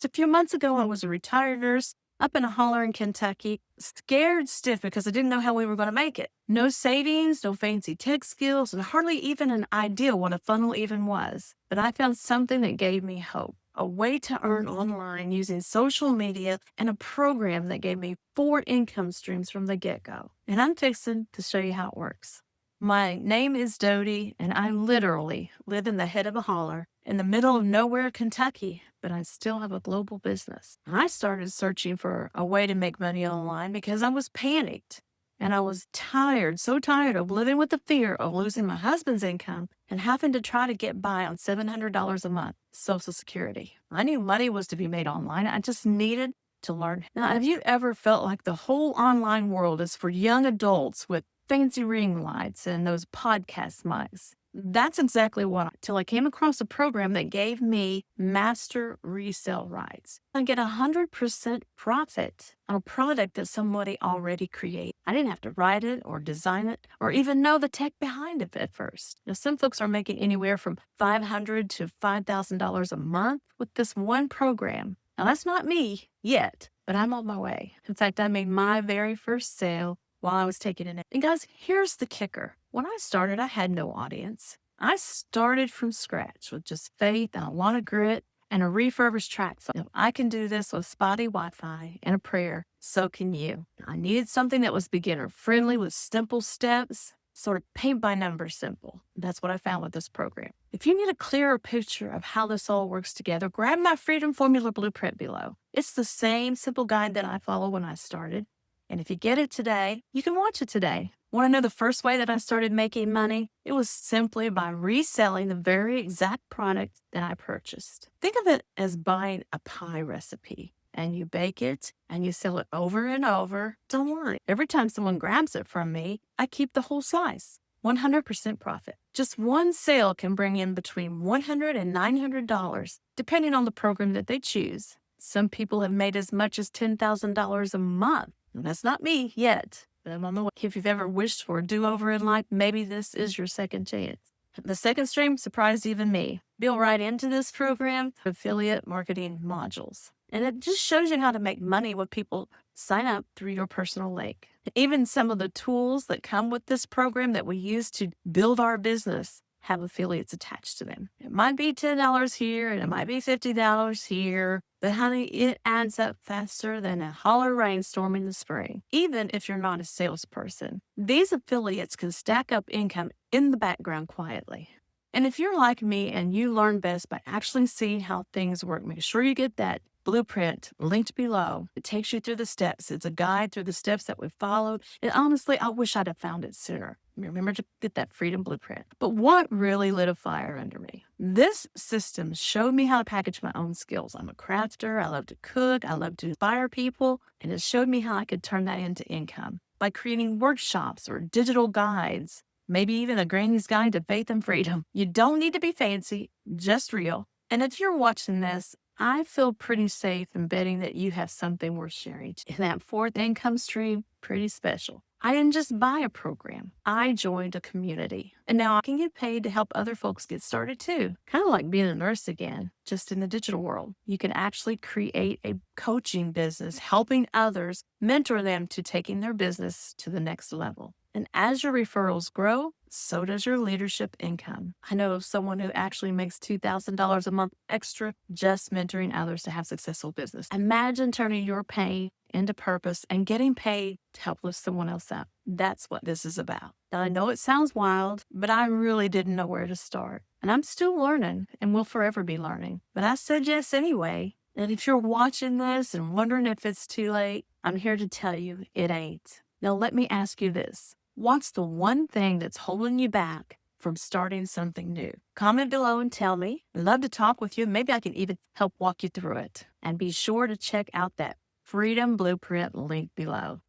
A few months ago, I was a retired nurse up in a holler in Kentucky, scared stiff because I didn't know how we were going to make it. No savings, no fancy tech skills, and hardly even an idea what a funnel even was. But I found something that gave me hope. A way to earn online using social media and a program that gave me 4 income streams from the get go. And I'm fixing to show you how it works. My name is Dodie, and I literally live in the head of a holler in the middle of nowhere, Kentucky, but I still have a global business. I started searching for a way to make money online because I was panicked and I was tired, so tired of living with the fear of losing my husband's income and having to try to get by on $700 a month, Social Security. I knew money was to be made online. I just needed to learn. Now, have you ever felt like the whole online world is for young adults with fancy ring lights and those podcast mics? That's exactly what, till I came across a program that gave me master resale rights. I get 100% profit on a product that somebody already created. I didn't have to write it or design it or even know the tech behind it at first. Now, some folks are making anywhere from $500 to $5,000 a month with this one program. Now, that's not me yet, but I'm on my way. In fact, I made my very first sale while I was taking it in. And guys, here's the kicker. When I started, I had no audience. I started from scratch with just faith and a lot of grit and a refurbished track phone. If I can do this with spotty Wi-Fi and a prayer, so can you. I needed something that was beginner friendly with simple steps, sort of paint by number simple. That's what I found with this program. If you need a clearer picture of how this all works together, grab my Freedom Formula blueprint below. It's the same simple guide that I followed when I started. And if you get it today, you can watch it today. Want to know the first way that I started making money? It was simply by reselling the very exact product that I purchased. Think of it as buying a pie recipe and you bake it and you sell it over and over. Don't worry. Every time someone grabs it from me, I keep the whole slice. 100% profit. Just one sale can bring in between $100 and $900, depending on the program that they choose. Some people have made as much as $10,000 a month. And that's not me yet, but I'm on the way. If you've ever wished for a do-over in life, maybe this is your second chance. The second stream surprised even me. Built right into this program, affiliate marketing modules. And it just shows you how to make money when people sign up through your personal link. Even some of the tools that come with this program that we use to build our business have affiliates attached to them. It might be $10 here and it might be $50 here, but honey, it adds up faster than a holler rainstorm in the spring, even if you're not a salesperson. These affiliates can stack up income in the background quietly. And if you're like me and you learn best by actually seeing how things work, make sure you get that blueprint linked below. It takes you through the steps. It's a guide through the steps that we've followed. And honestly, I wish I'd have found it sooner. Remember to get that Freedom Blueprint. But what really lit a fire under me? This system showed me how to package my own skills. I'm a crafter. I love to cook. I love to inspire people. And it showed me how I could turn that into income by creating workshops or digital guides, maybe even a granny's guide to faith and freedom. You don't need to be fancy, just real. And if you're watching this, I feel pretty safe in betting that you have something worth sharing. And that 4th income stream, pretty special. I didn't just buy a program. I joined a community. And now I can get paid to help other folks get started too. Kind of like being a nurse again, just in the digital world. You can actually create a coaching business, helping others, mentor them to taking their business to the next level. And as your referrals grow, so does your leadership income. I know of someone who actually makes $2,000 a month extra just mentoring others to have successful business. Imagine turning your pain into purpose and getting paid to help lift someone else up. That's what this is about. Now, I know it sounds wild, but I really didn't know where to start. And I'm still learning and will forever be learning. But I said yes anyway. And if you're watching this and wondering if it's too late, I'm here to tell you it ain't. Now, let me ask you this. What's the one thing that's holding you back from starting something new? Comment below and tell me. I'd love to talk with you. Maybe I can even help walk you through it. And be sure to check out that Freedom Blueprint link below.